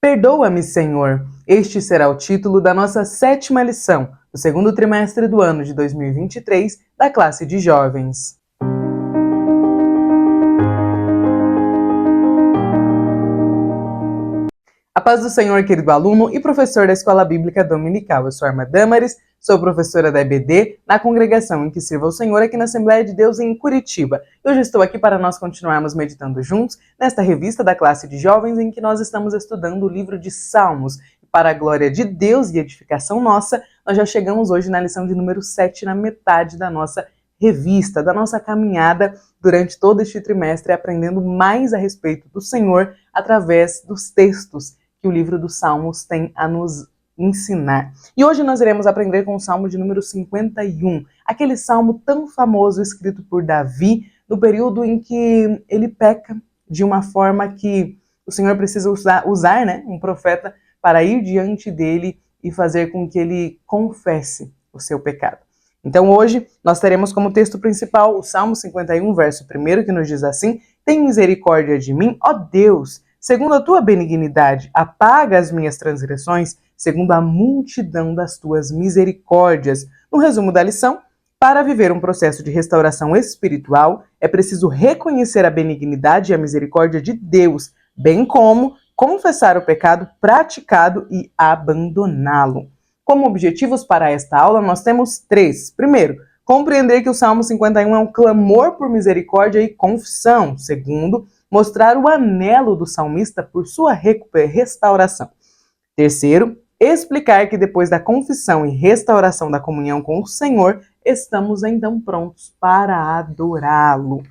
Perdoa-me, Senhor. Este será o título da nossa 7ª lição, do segundo trimestre do ano de 2023, da classe de jovens. A paz do Senhor, querido aluno e professor da Escola Bíblica Dominical. Eu sou a Irmã Damaris, sou professora da EBD, na congregação em que sirvo ao Senhor aqui na Assembleia de Deus em Curitiba. E hoje estou aqui para nós continuarmos meditando juntos nesta revista da classe de jovens em que nós estamos estudando o livro de Salmos. Para a glória de Deus e edificação nossa, nós já chegamos hoje na lição de número 7, na metade da nossa revista, da nossa caminhada durante todo este trimestre, aprendendo mais a respeito do Senhor através dos textos que o livro dos Salmos tem a nos ensinar. E hoje nós iremos aprender com o Salmo de número 51, aquele salmo tão famoso escrito por Davi, no período em que ele peca de uma forma que o Senhor precisa usar, um profeta para ir diante dele e fazer com que ele confesse o seu pecado. Então hoje nós teremos como texto principal o Salmo 51, verso 1, que nos diz assim: Tem misericórdia de mim, ó Deus, segundo a tua benignidade, apaga as minhas transgressões, segundo a multidão das tuas misericórdias. No resumo da lição, para viver um processo de restauração espiritual, é preciso reconhecer a benignidade e a misericórdia de Deus, bem como confessar o pecado praticado e abandoná-lo. Como objetivos para esta aula, nós temos 3. Primeiro, compreender que o Salmo 51 é um clamor por misericórdia e confissão. Segundo, mostrar o anelo do salmista por sua restauração. Terceiro, explicar que depois da confissão e restauração da comunhão com o Senhor, estamos então prontos para adorá-lo.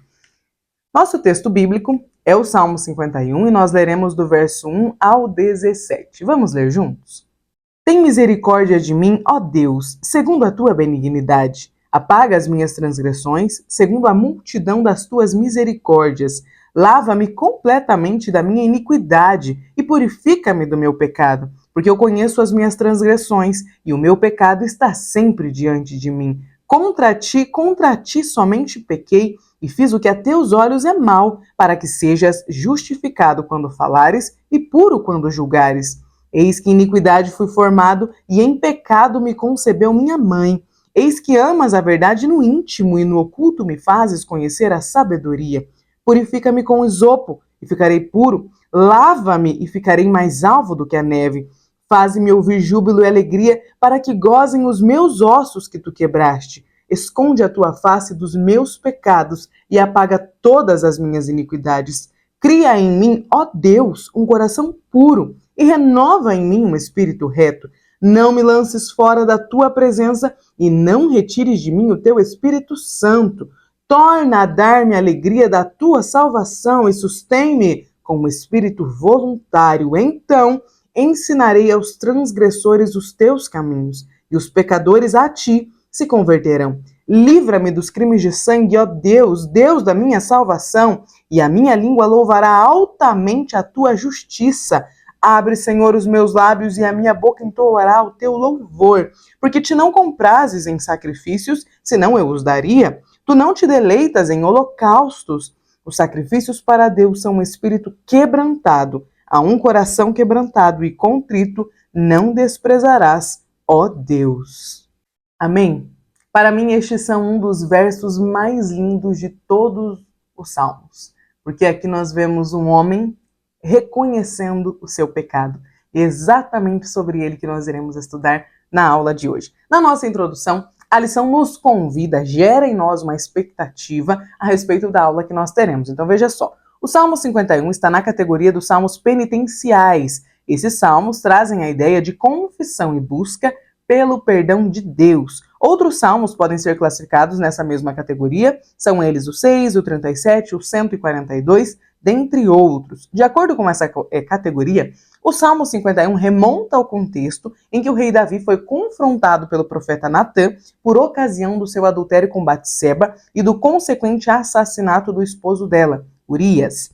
Nosso texto bíblico é o Salmo 51 e nós leremos do verso 1 ao 17. Vamos ler juntos? Tem misericórdia de mim, ó Deus, segundo a tua benignidade. Apaga as minhas transgressões, segundo a multidão das tuas misericórdias. Lava-me completamente da minha iniquidade e purifica-me do meu pecado, porque eu conheço as minhas transgressões e o meu pecado está sempre diante de mim. Contra ti somente pequei e fiz o que a teus olhos é mal, para que sejas justificado quando falares e puro quando julgares. Eis que iniquidade fui formado e em pecado me concebeu minha mãe. Eis que amas a verdade no íntimo e no oculto me fazes conhecer a sabedoria. Purifica-me com isopo e ficarei puro. Lava-me e ficarei mais alvo do que a neve. Faze-me ouvir júbilo e alegria para que gozem os meus ossos que tu quebraste. Esconde a tua face dos meus pecados e apaga todas as minhas iniquidades. Cria em mim, ó Deus, um coração puro e renova em mim um espírito reto. Não me lances fora da tua presença e não retires de mim o teu Espírito Santo. Torna a dar-me a alegria da tua salvação e sustém-me com um espírito voluntário. Então ensinarei aos transgressores os teus caminhos e os pecadores a ti se converterão. Livra-me dos crimes de sangue, ó Deus, Deus da minha salvação, e a minha língua louvará altamente a tua justiça. Abre, Senhor, os meus lábios e a minha boca entoará o teu louvor, porque te não comprases em sacrifícios, senão eu os daria. Tu não te deleitas em holocaustos. Os sacrifícios para Deus são um espírito quebrantado. A um coração quebrantado e contrito não desprezarás, ó Deus. Amém? Para mim, estes são um dos versos mais lindos de todos os Salmos, porque aqui nós vemos um homem reconhecendo o seu pecado. É exatamente sobre ele que nós iremos estudar na aula de hoje. Na nossa introdução, a lição nos convida, gera em nós uma expectativa a respeito da aula que nós teremos. Então veja só, o Salmo 51 está na categoria dos salmos penitenciais. Esses salmos trazem a ideia de confissão e busca pelo perdão de Deus. Outros salmos podem ser classificados nessa mesma categoria, são eles o 6, o 37, o 142, dentre outros. De acordo com essa categoria, o Salmo 51 remonta ao contexto em que o rei Davi foi confrontado pelo profeta Natã por ocasião do seu adultério com Batseba e do consequente assassinato do esposo dela, Urias,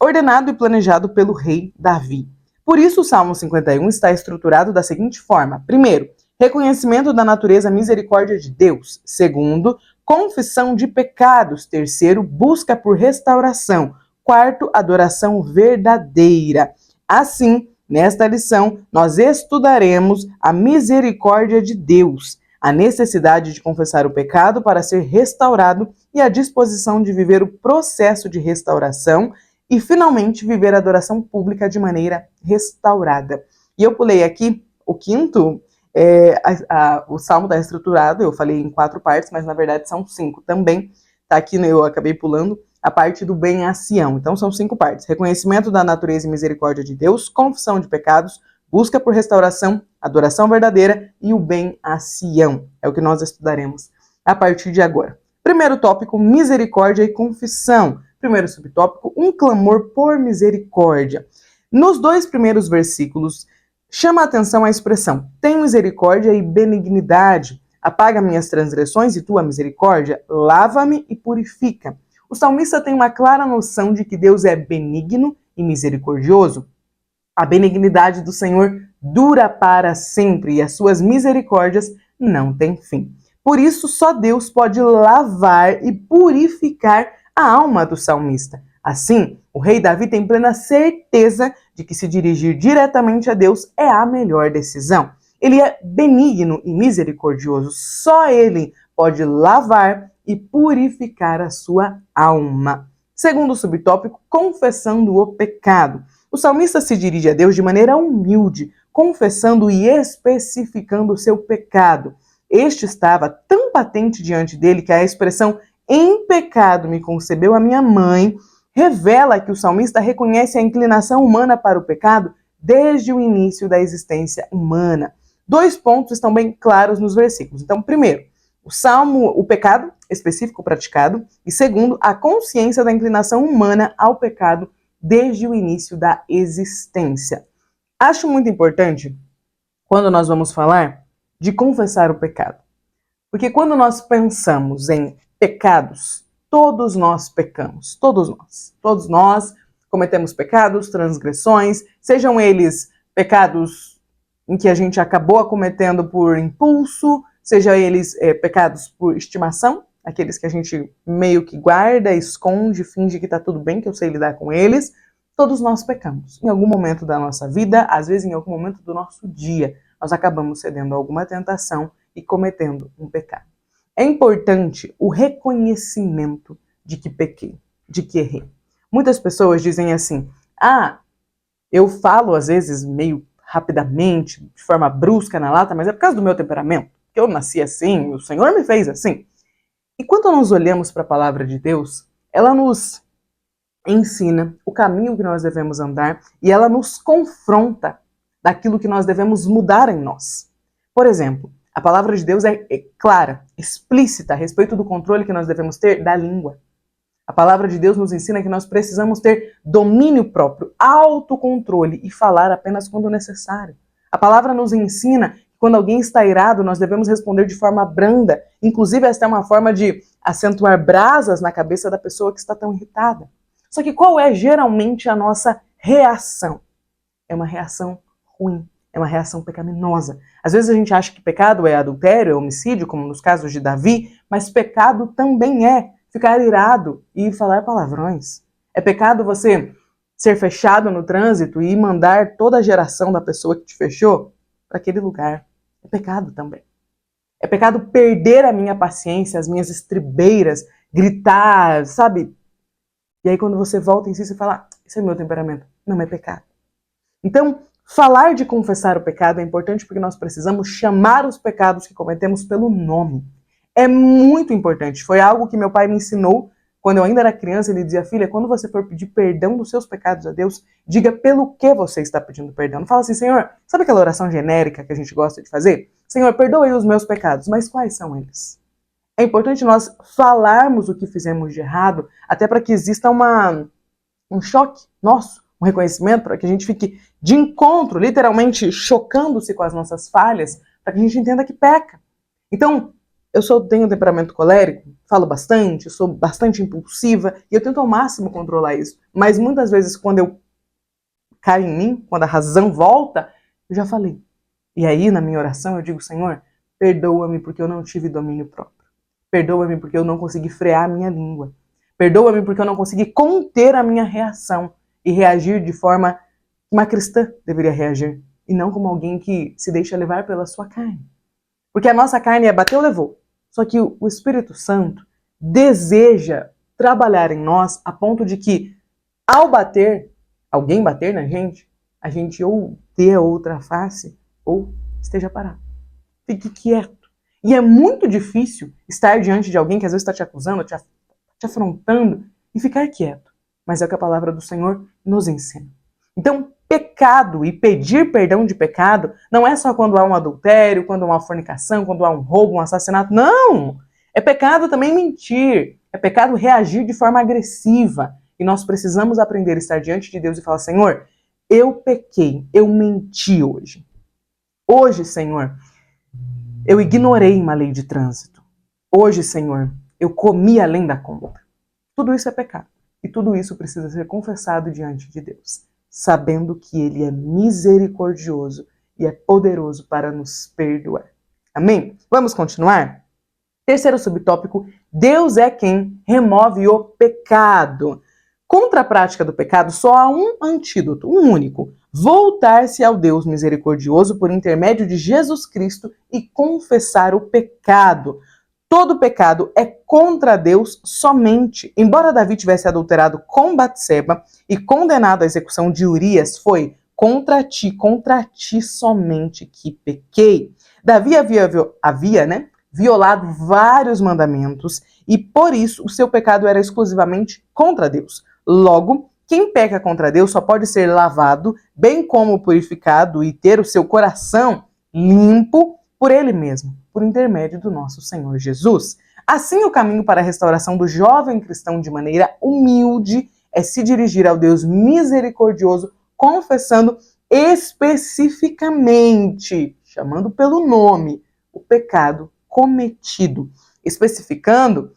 ordenado e planejado pelo rei Davi. Por isso, o Salmo 51 está estruturado da seguinte forma: primeiro, reconhecimento da natureza misericórdia de Deus. Segundo, confissão de pecados. Terceiro, busca por restauração. Quarto, adoração verdadeira. Assim, nesta lição, nós estudaremos a misericórdia de Deus, a necessidade de confessar o pecado para ser restaurado e a disposição de viver o processo de restauração e, finalmente, viver a adoração pública de maneira restaurada. E eu pulei aqui o quinto, o Salmo está estruturado, eu falei em 4 partes, mas na verdade são 5 também. Tá aqui, eu acabei pulando a parte do bem a Sião. Então são 5 partes: reconhecimento da natureza e misericórdia de Deus, confissão de pecados, busca por restauração, adoração verdadeira e o bem a Sião. É o que nós estudaremos a partir de agora. Primeiro tópico, misericórdia e confissão. Primeiro subtópico, um clamor por misericórdia. Nos 2 primeiros versículos, chama a atenção a expressão: tem misericórdia e benignidade, apaga minhas transgressões e tua misericórdia, lava-me e purifica. O salmista tem uma clara noção de que Deus é benigno e misericordioso. A benignidade do Senhor dura para sempre e as suas misericórdias não têm fim. Por isso, só Deus pode lavar e purificar a alma do salmista. Assim, o rei Davi tem plena certeza de que se dirigir diretamente a Deus é a melhor decisão. Ele é benigno e misericordioso. Só ele pode lavar e purificar a sua alma. Segundo subtópico, confessando o pecado. O salmista se dirige a Deus de maneira humilde, confessando e especificando o seu pecado. Este estava tão patente diante dele que a expressão "em pecado me concebeu a minha mãe" revela que o salmista reconhece a inclinação humana para o pecado desde o início da existência humana. 2 pontos estão bem claros nos versículos. Então, primeiro, o pecado específico praticado, e segundo, a consciência da inclinação humana ao pecado desde o início da existência. Acho muito importante quando nós vamos falar de confessar o pecado. Porque quando nós pensamos em pecados, todos nós pecamos, todos nós cometemos pecados, transgressões, sejam eles pecados em que a gente acabou cometendo por impulso, seja eles pecados por estimação, aqueles que a gente meio que guarda, esconde, finge que está tudo bem, que eu sei lidar com eles. Todos nós pecamos. Em algum momento da nossa vida, às vezes em algum momento do nosso dia, nós acabamos cedendo a alguma tentação e cometendo um pecado. É importante o reconhecimento de que pequei, de que errei. Muitas pessoas dizem assim: eu falo às vezes meio rapidamente, de forma brusca na lata, mas é por causa do meu temperamento, que eu nasci assim, o Senhor me fez assim. E quando nós olhamos para a palavra de Deus, ela nos ensina o caminho que nós devemos andar e ela nos confronta daquilo que nós devemos mudar em nós. Por exemplo, a palavra de Deus é clara, explícita a respeito do controle que nós devemos ter da língua. A palavra de Deus nos ensina que nós precisamos ter domínio próprio, autocontrole e falar apenas quando necessário. A palavra nos ensina que quando alguém está irado, nós devemos responder de forma branda. Inclusive, esta é uma forma de acentuar brasas na cabeça da pessoa que está tão irritada. Só que qual é geralmente a nossa reação? É uma reação ruim, é uma reação pecaminosa. Às vezes a gente acha que pecado é adultério, é homicídio, como nos casos de Davi, mas pecado também é ficar irado e falar palavrões. É pecado você ser fechado no trânsito e mandar toda a geração da pessoa que te fechou para aquele lugar. É pecado também. É pecado perder a minha paciência, as minhas estribeiras, gritar, sabe? E aí quando você volta em si, você fala: esse é meu temperamento. Não é pecado. Então, falar de confessar o pecado é importante porque nós precisamos chamar os pecados que cometemos pelo nome. É muito importante. Foi algo que meu pai me ensinou quando eu ainda era criança. Ele dizia: filha, quando você for pedir perdão dos seus pecados a Deus, diga pelo que você está pedindo perdão. Não fala assim: Senhor, sabe aquela oração genérica que a gente gosta de fazer? Senhor, perdoe os meus pecados. Mas quais são eles? É importante nós falarmos o que fizemos de errado, até para que exista um choque nosso, um reconhecimento, para que a gente fique de encontro, literalmente chocando-se com as nossas falhas, para que a gente entenda que peca. Então, tenho um temperamento colérico, falo bastante, sou bastante impulsiva, e eu tento ao máximo controlar isso. Mas muitas vezes, quando eu caio em mim, quando a razão volta, eu já falei. E aí, na minha oração, eu digo: Senhor, perdoa-me porque eu não tive domínio próprio. Perdoa-me porque eu não consegui frear a minha língua. Perdoa-me porque eu não consegui conter a minha reação e reagir de forma uma cristã deveria reagir, e não como alguém que se deixa levar pela sua carne. Porque a nossa carne é bateu, levou. Só que o Espírito Santo deseja trabalhar em nós a ponto de que, ao bater, alguém bater na gente, a gente ou dê a outra face ou esteja parado. Fique quieto. E é muito difícil estar diante de alguém que às vezes está te acusando, te afrontando, e ficar quieto. Mas é o que a palavra do Senhor nos ensina. Então, pecado e pedir perdão de pecado não é só quando há um adultério, quando há uma fornicação, quando há um roubo, um assassinato. Não! É pecado também mentir. É pecado reagir de forma agressiva. E nós precisamos aprender a estar diante de Deus e falar: Senhor, eu pequei, eu menti hoje. Hoje, Senhor, eu ignorei uma lei de trânsito. Hoje, Senhor, eu comi além da conta. Tudo isso é pecado. E tudo isso precisa ser confessado diante de Deus, sabendo que Ele é misericordioso e é poderoso para nos perdoar. Amém? Vamos continuar? Terceiro subtópico: Deus é quem remove o pecado. Contra a prática do pecado, só há um antídoto, um único: voltar-se ao Deus misericordioso por intermédio de Jesus Cristo e confessar o pecado. Todo pecado é contra Deus somente. Embora Davi tivesse adulterado com Batseba e condenado à execução de Urias, foi contra ti somente que pequei. Davi havia violado vários mandamentos e por isso o seu pecado era exclusivamente contra Deus. Logo, quem peca contra Deus só pode ser lavado, bem como purificado e ter o seu coração limpo por Ele mesmo, por intermédio do nosso Senhor Jesus. Assim, o caminho para a restauração do jovem cristão de maneira humilde é se dirigir ao Deus misericordioso, confessando especificamente, chamando pelo nome, o pecado cometido, especificando,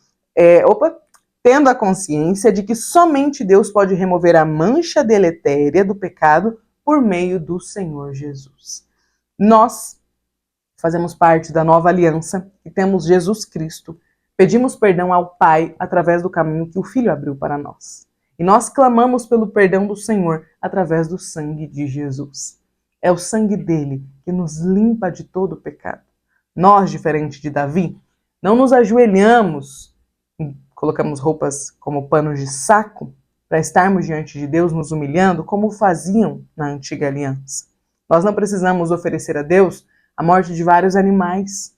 tendo a consciência de que somente Deus pode remover a mancha deletéria do pecado por meio do Senhor Jesus. Nós fazemos parte da nova aliança e temos Jesus Cristo. Pedimos perdão ao Pai através do caminho que o Filho abriu para nós. E nós clamamos pelo perdão do Senhor através do sangue de Jesus. É o sangue dele que nos limpa de todo o pecado. Nós, diferente de Davi, não nos ajoelhamos e colocamos roupas como panos de saco para estarmos diante de Deus nos humilhando como faziam na antiga aliança. Nós não precisamos oferecer a Deus a morte de vários animais.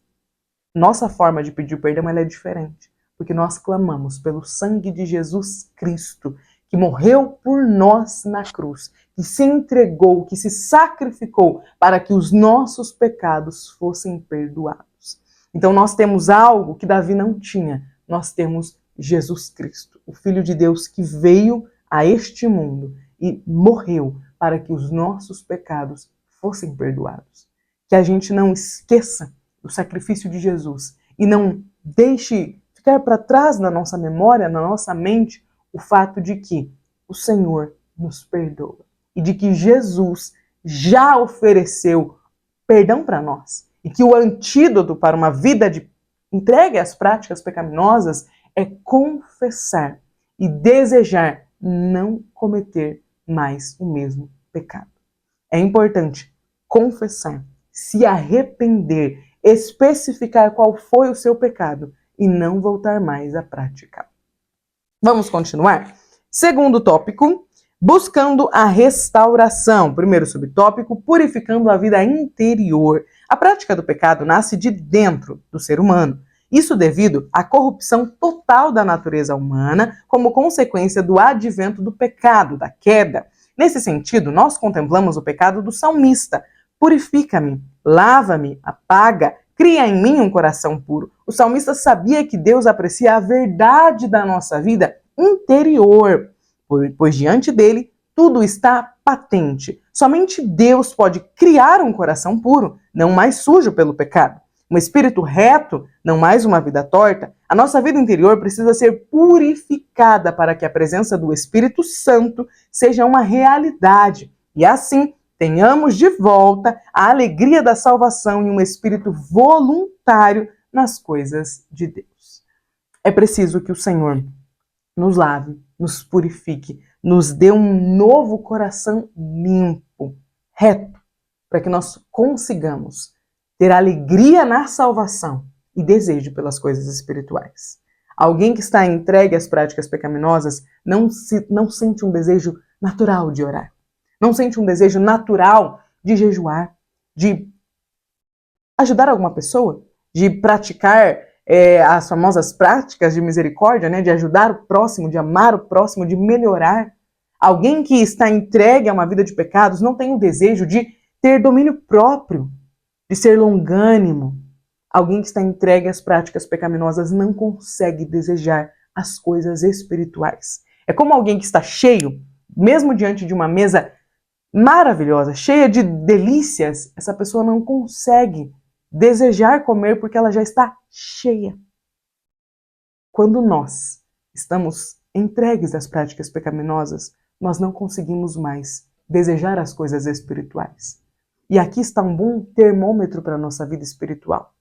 Nossa forma de pedir perdão é diferente, porque nós clamamos pelo sangue de Jesus Cristo, que morreu por nós na cruz, que se entregou, que se sacrificou para que os nossos pecados fossem perdoados. Então nós temos algo que Davi não tinha. Nós temos Jesus Cristo, o Filho de Deus que veio a este mundo e morreu para que os nossos pecados fossem perdoados. Que a gente não esqueça do sacrifício de Jesus e não deixe ficar para trás na nossa memória, na nossa mente, o fato de que o Senhor nos perdoa e de que Jesus já ofereceu perdão para nós e que o antídoto para uma vida de entregue às práticas pecaminosas é confessar e desejar não cometer mais o mesmo pecado. É importante confessar, se arrepender, especificar qual foi o seu pecado e não voltar mais a praticar. Vamos continuar? Segundo tópico, buscando a restauração. Primeiro subtópico, purificando a vida interior. A prática do pecado nasce de dentro do ser humano. Isso devido à corrupção total da natureza humana como consequência do advento do pecado, da queda. Nesse sentido, nós contemplamos o pecado do salmista. Purifica-me, lava-me, apaga, cria em mim um coração puro. O salmista sabia que Deus aprecia a verdade da nossa vida interior, pois diante dele tudo está patente. Somente Deus pode criar um coração puro, não mais sujo pelo pecado. Um espírito reto, não mais uma vida torta. A nossa vida interior precisa ser purificada para que a presença do Espírito Santo seja uma realidade. E assim, tenhamos de volta a alegria da salvação e um espírito voluntário nas coisas de Deus. É preciso que o Senhor nos lave, nos purifique, nos dê um novo coração limpo. reto, para que nós consigamos ter alegria na salvação e desejo pelas coisas espirituais. Alguém que está entregue às práticas pecaminosas não sente um desejo natural de orar. Não sente um desejo natural de jejuar, de ajudar alguma pessoa, de praticar as famosas práticas de misericórdia, né? De ajudar o próximo, de amar o próximo, de melhorar. Alguém que está entregue a uma vida de pecados não tem o desejo de ter domínio próprio, de ser longânimo. Alguém que está entregue às práticas pecaminosas não consegue desejar as coisas espirituais. É como alguém que está cheio, mesmo diante de uma mesa maravilhosa, cheia de delícias, essa pessoa não consegue desejar comer porque ela já está cheia. Quando nós estamos entregues às práticas pecaminosas, nós não conseguimos mais desejar as coisas espirituais. E aqui está um bom termômetro para a nossa vida espiritual.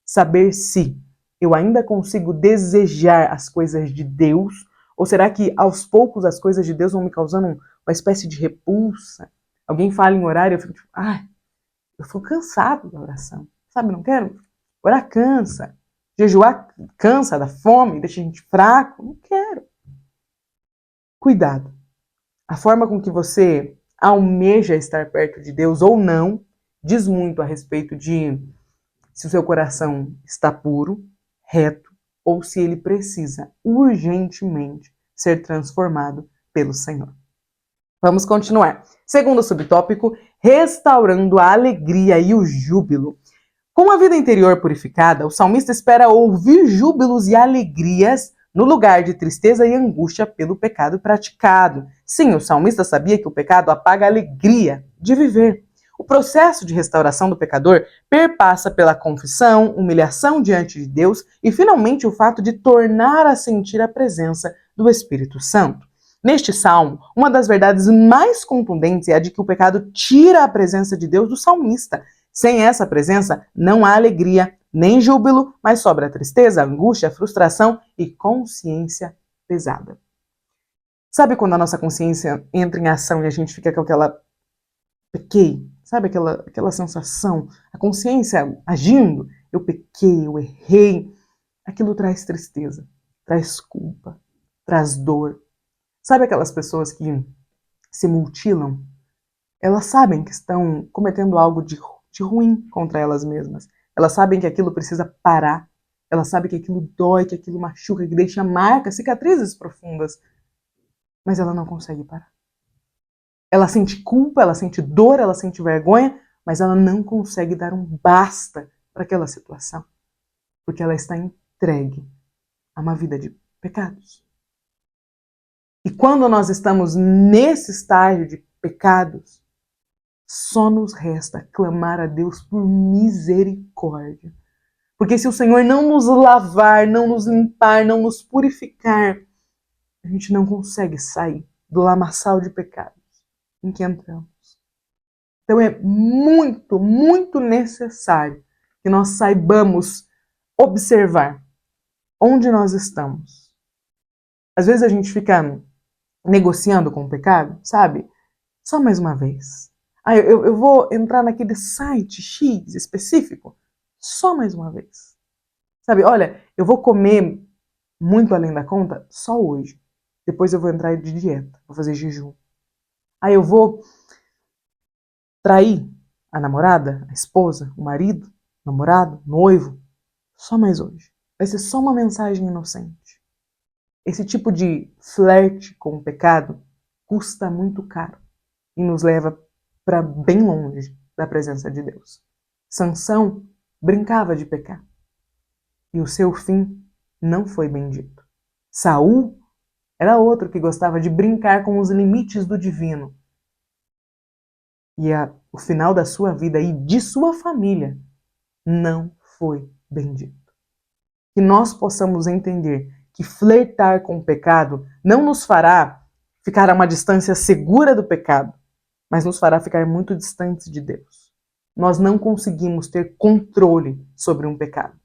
Saber se eu ainda consigo desejar as coisas de Deus, ou será que aos poucos as coisas de Deus vão me causando uma espécie de repulsa? Alguém fala em orar e eu fico tipo, eu fico cansado da oração. Sabe, não quero? Orar cansa. Jejuar cansa da fome, deixa a gente fraco. Não quero. Cuidado. A forma com que você almeja estar perto de Deus ou não diz muito a respeito de se o seu coração está puro, reto, ou se ele precisa urgentemente ser transformado pelo Senhor. Vamos continuar. Segundo subtópico, restaurando a alegria e o júbilo. Com a vida interior purificada, o salmista espera ouvir júbilos e alegrias no lugar de tristeza e angústia pelo pecado praticado. Sim, o salmista sabia que o pecado apaga a alegria de viver. O processo de restauração do pecador perpassa pela confissão, humilhação diante de Deus e, finalmente, o fato de tornar a sentir a presença do Espírito Santo. Neste salmo, uma das verdades mais contundentes é a de que o pecado tira a presença de Deus do salmista. Sem essa presença, não há alegria, nem júbilo, mas sobra tristeza, angústia, frustração e consciência pesada. Sabe quando a nossa consciência entra em ação e a gente fica com aquela pequei? Sabe aquela sensação? A consciência agindo, eu pequei, eu errei. Aquilo traz tristeza, traz culpa, traz dor. Sabe aquelas pessoas que se mutilam? Elas sabem que estão cometendo algo de ruim contra elas mesmas. Elas sabem que aquilo precisa parar. Elas sabem que aquilo dói, que aquilo machuca, que deixa marcas, cicatrizes profundas. Mas ela não consegue parar. Ela sente culpa, ela sente dor, ela sente vergonha, mas ela não consegue dar um basta para aquela situação. Porque ela está entregue a uma vida de pecados. E quando nós estamos nesse estágio de pecados, só nos resta clamar a Deus por misericórdia. Porque se o Senhor não nos lavar, não nos limpar, não nos purificar, a gente não consegue sair do lamaçal de pecados em que entramos. Então é muito, muito necessário que nós saibamos observar onde nós estamos. Às vezes a gente fica negociando com o pecado, sabe? Só mais uma vez. Eu vou entrar naquele site X específico só mais uma vez. Sabe, olha, eu vou comer muito além da conta só hoje. Depois eu vou entrar de dieta, vou fazer jejum. Eu vou trair a namorada, a esposa, o marido, o namorado, o noivo, só mais hoje. Vai ser só uma mensagem inocente. Esse tipo de flerte com o pecado custa muito caro e nos leva para bem longe da presença de Deus. Sansão brincava de pecar e o seu fim não foi bendito. Saul era outro que gostava de brincar com os limites do divino. E o final da sua vida e de sua família não foi bendito. Que nós possamos entender que flertar com o pecado não nos fará ficar a uma distância segura do pecado, mas nos fará ficar muito distantes de Deus. Nós não conseguimos ter controle sobre um pecado.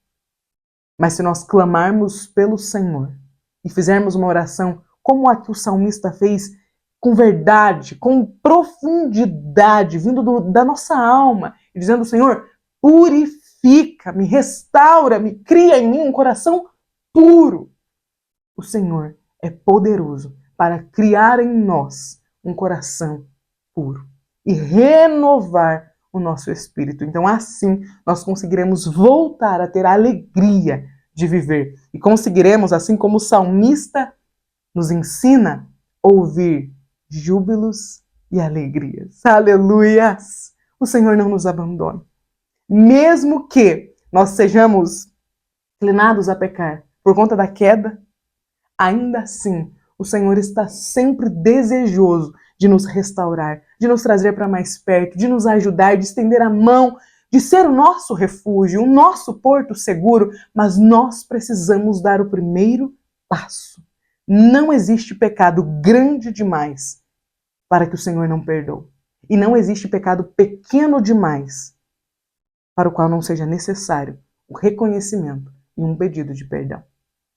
Mas se nós clamarmos pelo Senhor e fizermos uma oração como a que o salmista fez, com verdade, com profundidade, vindo da nossa alma, e dizendo: Senhor, purifica-me, restaura-me, cria em mim um coração puro. O Senhor é poderoso para criar em nós um coração puro e renovar o nosso espírito. Então, assim, nós conseguiremos voltar a ter a alegria de viver e conseguiremos, assim como o salmista nos ensina, ouvir júbilos e alegrias. Aleluias! O Senhor não nos abandona. Mesmo que nós sejamos inclinados a pecar por conta da queda, ainda assim, o Senhor está sempre desejoso de nos restaurar, de nos trazer para mais perto, de nos ajudar, de estender a mão, de ser o nosso refúgio, o nosso porto seguro, mas nós precisamos dar o primeiro passo. Não existe pecado grande demais para que o Senhor não perdoe. E não existe pecado pequeno demais para o qual não seja necessário o reconhecimento e um pedido de perdão.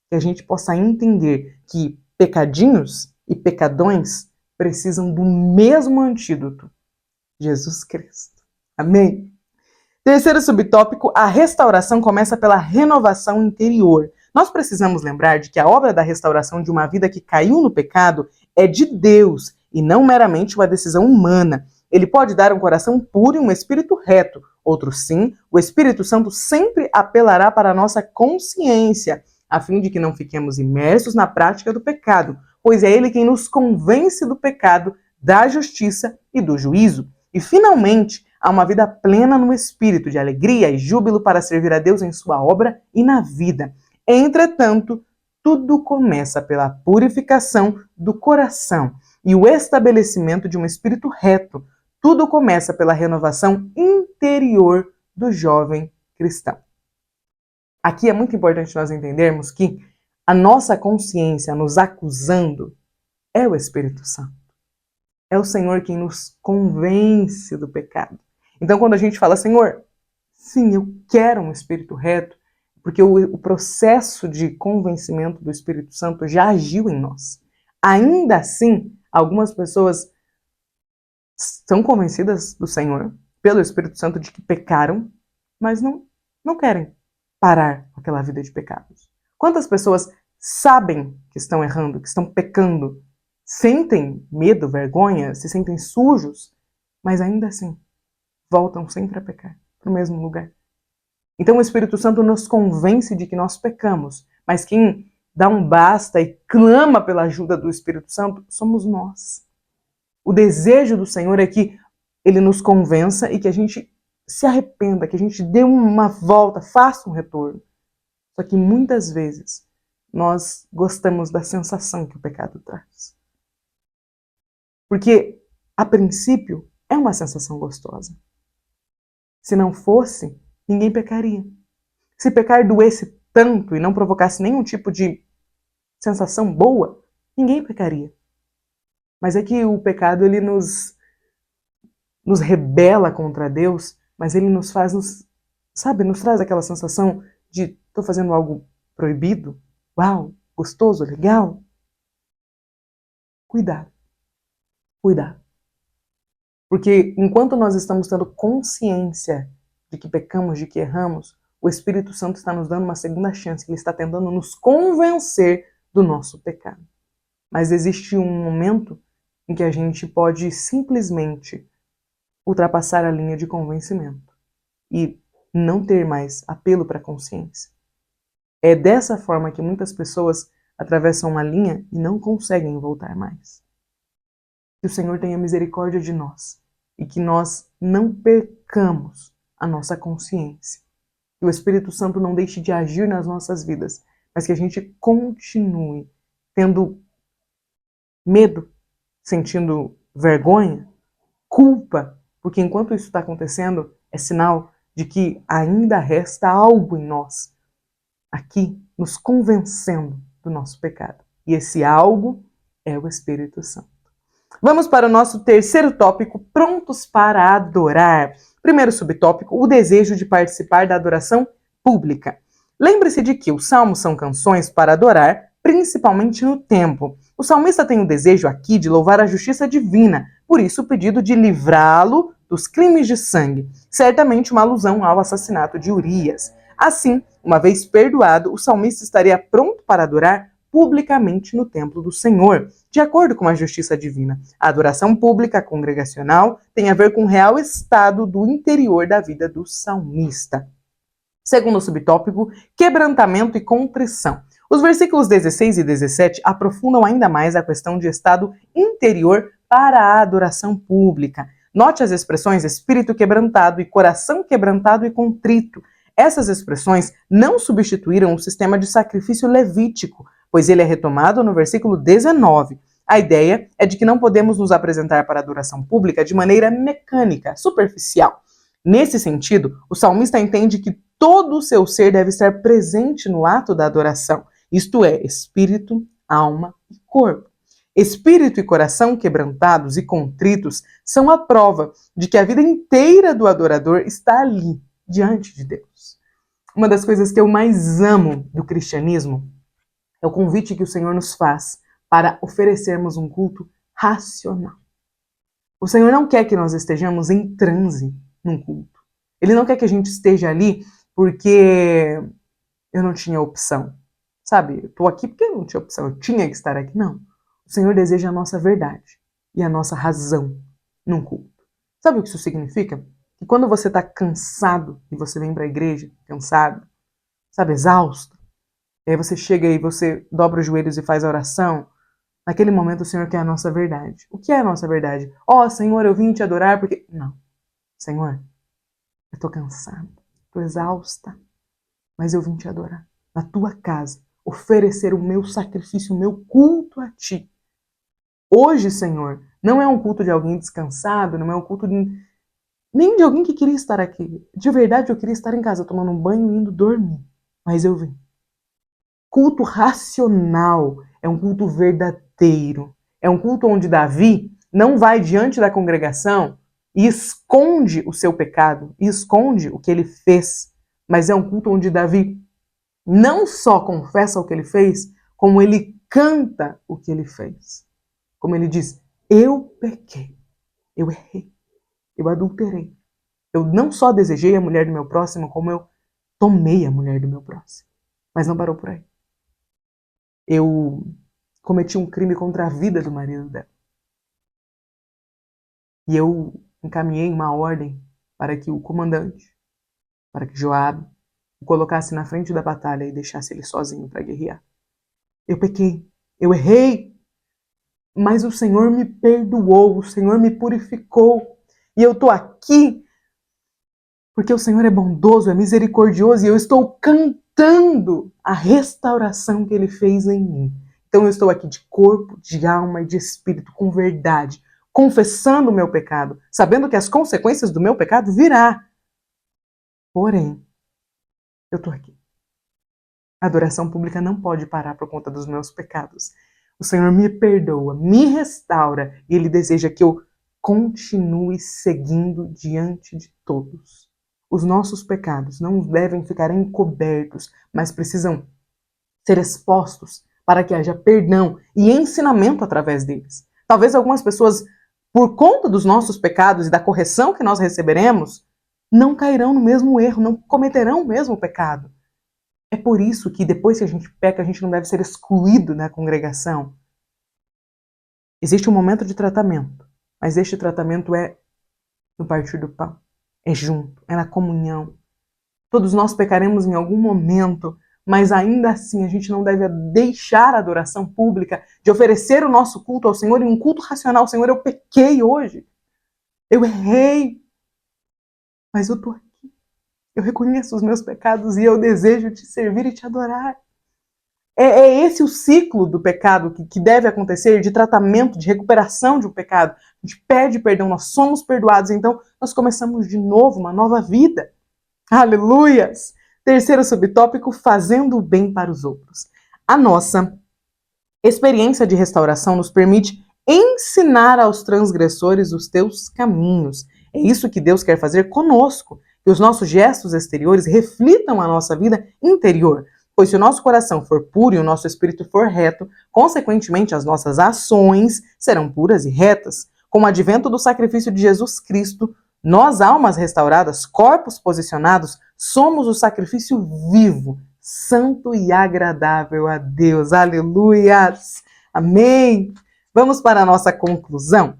Que a gente possa entender que pecadinhos e pecadões precisam do mesmo antídoto, Jesus Cristo. Amém? Terceiro subtópico, a restauração começa pela renovação interior. Nós precisamos lembrar de que a obra da restauração de uma vida que caiu no pecado é de Deus e não meramente uma decisão humana. Ele pode dar um coração puro e um espírito reto. Outro sim, o Espírito Santo sempre apelará para a nossa consciência, a fim de que não fiquemos imersos na prática do pecado, pois é Ele quem nos convence do pecado, da justiça e do juízo. E, finalmente, há uma vida plena no Espírito, de alegria e júbilo para servir a Deus em sua obra e na vida. Entretanto, tudo começa pela purificação do coração e o estabelecimento de um espírito reto. Tudo começa pela renovação interior do jovem cristão. Aqui é muito importante nós entendermos que a nossa consciência nos acusando é o Espírito Santo. É o Senhor quem nos convence do pecado. Então, quando a gente fala: Senhor, sim, eu quero um espírito reto, porque o processo de convencimento do Espírito Santo já agiu em nós. Ainda assim, algumas pessoas são convencidas do Senhor, pelo Espírito Santo, de que pecaram, mas não querem parar com aquela vida de pecados. Quantas pessoas sabem que estão errando, que estão pecando, sentem medo, vergonha, se sentem sujos, mas ainda assim voltam sempre a pecar, para o mesmo lugar. Então o Espírito Santo nos convence de que nós pecamos, mas quem dá um basta e clama pela ajuda do Espírito Santo somos nós. O desejo do Senhor é que Ele nos convença e que a gente se arrependa, que a gente dê uma volta, faça um retorno. Só que muitas vezes nós gostamos da sensação que o pecado traz. Porque, a princípio, é uma sensação gostosa. Se não fosse, ninguém pecaria. Se pecar doesse tanto e não provocasse nenhum tipo de sensação boa, ninguém pecaria. Mas é que o pecado, ele nos rebela contra Deus, mas ele nos faz, nos traz aquela sensação de: estou fazendo algo proibido? Uau, gostoso, legal? Cuidado. Cuidado. Porque enquanto nós estamos tendo consciência de que pecamos, de que erramos, o Espírito Santo está nos dando uma segunda chance. Ele está tentando nos convencer do nosso pecado. Mas existe um momento em que a gente pode simplesmente ultrapassar a linha de convencimento e não ter mais apelo para a consciência. É dessa forma que muitas pessoas atravessam uma linha e não conseguem voltar mais. Que o Senhor tenha misericórdia de nós e que nós não percamos a nossa consciência. Que o Espírito Santo não deixe de agir nas nossas vidas, mas que a gente continue tendo medo, sentindo vergonha, culpa, porque enquanto isso está acontecendo, é sinal de que ainda resta algo em nós, aqui, nos convencendo do nosso pecado. E esse algo é o Espírito Santo. Vamos para o nosso terceiro tópico, prontos para adorar. Primeiro subtópico, o desejo de participar da adoração pública. Lembre-se de que os salmos são canções para adorar, principalmente no templo. O salmista tem o desejo aqui de louvar a justiça divina, por isso o pedido de livrá-lo dos crimes de sangue, certamente uma alusão ao assassinato de Urias. Assim, uma vez perdoado, o salmista estaria pronto para adorar publicamente no templo do Senhor, de acordo com a justiça divina. A adoração pública congregacional tem a ver com o real estado do interior da vida do salmista. Segundo subtópico, quebrantamento e contrição. Os versículos 16 e 17 aprofundam ainda mais a questão de estado interior para a adoração pública. Note as expressões espírito quebrantado e coração quebrantado e contrito. Essas expressões não substituíram o sistema de sacrifício levítico, pois ele é retomado no versículo 19. A ideia é de que não podemos nos apresentar para a adoração pública de maneira mecânica, superficial. Nesse sentido, o salmista entende que todo o seu ser deve estar presente no ato da adoração, isto é, espírito, alma e corpo. Espírito e coração quebrantados e contritos são a prova de que a vida inteira do adorador está ali, diante de Deus. Uma das coisas que eu mais amo do cristianismo é o convite que o Senhor nos faz para oferecermos um culto racional. O Senhor não quer que nós estejamos em transe num culto. Ele não quer que a gente esteja ali porque eu não tinha opção. Sabe, eu estou aqui porque eu não tinha opção, eu tinha que estar aqui. Não. O Senhor deseja a nossa verdade e a nossa razão num culto. Sabe o que isso significa? Que quando você está cansado e você vem para a igreja cansado, sabe, exausto, e aí você chega e você dobra os joelhos e faz a oração, naquele momento o Senhor quer a nossa verdade. O que é a nossa verdade? Ó, Senhor, eu vim te adorar porque... Não. Senhor, eu estou cansada, estou exausta, mas eu vim te adorar. Na tua casa, oferecer o meu sacrifício, o meu culto a ti. Hoje, Senhor, não é um culto de alguém descansado, não é um culto nem de alguém que queria estar aqui. De verdade, eu queria estar em casa tomando um banho e indo dormir, mas eu vim. Culto racional é um culto verdadeiro. É um culto onde Davi não vai diante da congregação e esconde o seu pecado, e esconde o que ele fez, mas é um culto onde Davi não só confessa o que ele fez, como ele canta o que ele fez. Como ele diz, eu pequei, eu errei, eu adulterei. Eu não só desejei a mulher do meu próximo, como eu tomei a mulher do meu próximo. Mas não parou por aí. Eu cometi um crime contra a vida do marido dela. E eu encaminhei uma ordem para que o comandante, para que Joabe, o colocasse na frente da batalha e deixasse ele sozinho para guerrear. Eu pequei, eu errei, mas o Senhor me perdoou, o Senhor me purificou. E eu estou aqui porque o Senhor é bondoso, é misericordioso e eu estou cantando a restauração que Ele fez em mim. Então eu estou aqui de corpo, de alma e de espírito, com verdade, confessando o meu pecado, sabendo que as consequências do meu pecado virá. Porém, eu estou aqui. A adoração pública não pode parar por conta dos meus pecados. O Senhor me perdoa, me restaura e Ele deseja que eu continue seguindo diante de todos. Os nossos pecados não devem ficar encobertos, mas precisam ser expostos para que haja perdão e ensinamento através deles. Talvez algumas pessoas, por conta dos nossos pecados e da correção que nós receberemos, não cairão no mesmo erro, não cometerão o mesmo pecado. É por isso que depois que a gente peca, a gente não deve ser excluído da congregação. Existe um momento de tratamento, mas este tratamento é no partir do pão, é junto, é na comunhão. Todos nós pecaremos em algum momento, mas ainda assim a gente não deve deixar a adoração pública de oferecer o nosso culto ao Senhor em um culto racional. Senhor, eu pequei hoje, eu errei, mas eu estou aqui. Eu reconheço os meus pecados e eu desejo te servir e te adorar. É esse o ciclo do pecado que deve acontecer, de tratamento, de recuperação de um pecado. A gente pede perdão, nós somos perdoados, então nós começamos de novo uma nova vida. Aleluias! Terceiro subtópico, fazendo o bem para os outros. A nossa experiência de restauração nos permite ensinar aos transgressores os teus caminhos. É isso que Deus quer fazer conosco, que os nossos gestos exteriores reflitam a nossa vida interior. Pois se o nosso coração for puro e o nosso espírito for reto, consequentemente as nossas ações serão puras e retas. Com o advento do sacrifício de Jesus Cristo, nós, almas restauradas, corpos posicionados, somos o sacrifício vivo, santo e agradável a Deus. Aleluias! Amém! Vamos para a nossa conclusão.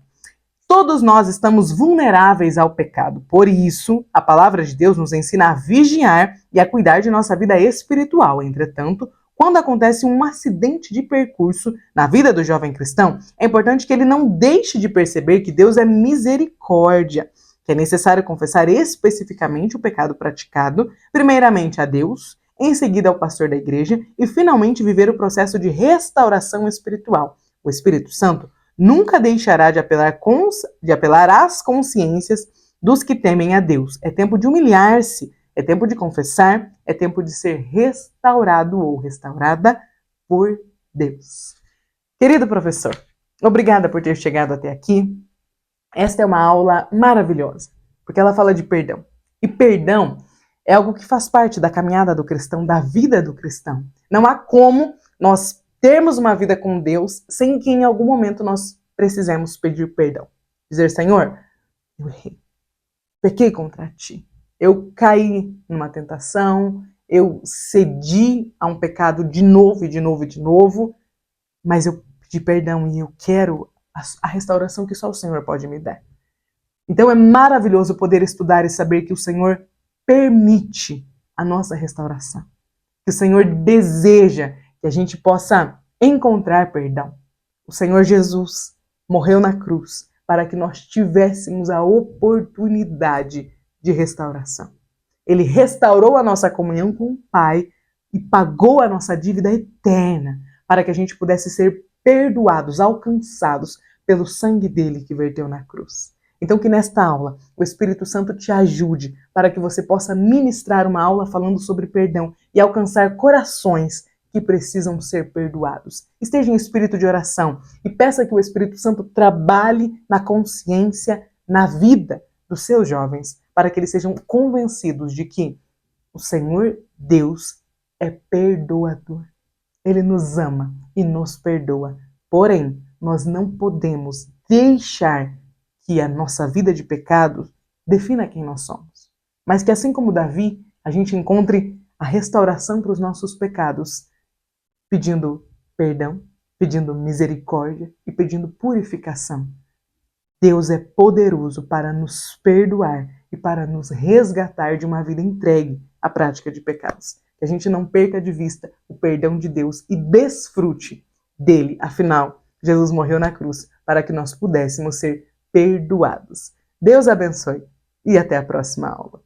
Todos nós estamos vulneráveis ao pecado. Por isso, a palavra de Deus nos ensina a vigiar e a cuidar de nossa vida espiritual. Entretanto, quando acontece um acidente de percurso na vida do jovem cristão, é importante que ele não deixe de perceber que Deus é misericórdia, que é necessário confessar especificamente o pecado praticado, primeiramente a Deus, em seguida ao pastor da igreja e finalmente viver o processo de restauração espiritual. O Espírito Santo nunca deixará de apelar às consciências dos que temem a Deus. É tempo de humilhar-se, é tempo de confessar, é tempo de ser restaurado ou restaurada por Deus. Querido professor, obrigada por ter chegado até aqui. Esta é uma aula maravilhosa, porque ela fala de perdão. E perdão é algo que faz parte da caminhada do cristão, da vida do cristão. Não há como nós termos uma vida com Deus sem que em algum momento nós precisemos pedir perdão. Dizer, Senhor, eu errei, pequei contra ti, eu caí numa tentação, eu cedi a um pecado de novo e de novo e de novo, mas eu pedi perdão e eu quero a restauração que só o Senhor pode me dar. Então é maravilhoso poder estudar e saber que o Senhor permite a nossa restauração, que o Senhor deseja que a gente possa encontrar perdão. O Senhor Jesus morreu na cruz para que nós tivéssemos a oportunidade de restauração. Ele restaurou a nossa comunhão com o Pai e pagou a nossa dívida eterna para que a gente pudesse ser perdoados, alcançados pelo sangue dele que verteu na cruz. Então que nesta aula o Espírito Santo te ajude para que você possa ministrar uma aula falando sobre perdão e alcançar corações que precisam ser perdoados. Esteja em espírito de oração e peça que o Espírito Santo trabalhe na consciência, na vida dos seus jovens, para que eles sejam convencidos de que o Senhor Deus é perdoador. Ele nos ama e nos perdoa. Porém, nós não podemos deixar que a nossa vida de pecado defina quem nós somos. Mas que assim como Davi, a gente encontre a restauração para os nossos pecados, pedindo perdão, pedindo misericórdia e pedindo purificação. Deus é poderoso para nos perdoar e para nos resgatar de uma vida entregue à prática de pecados. Que a gente não perca de vista o perdão de Deus e desfrute dele. Afinal, Jesus morreu na cruz para que nós pudéssemos ser perdoados. Deus abençoe e até a próxima aula.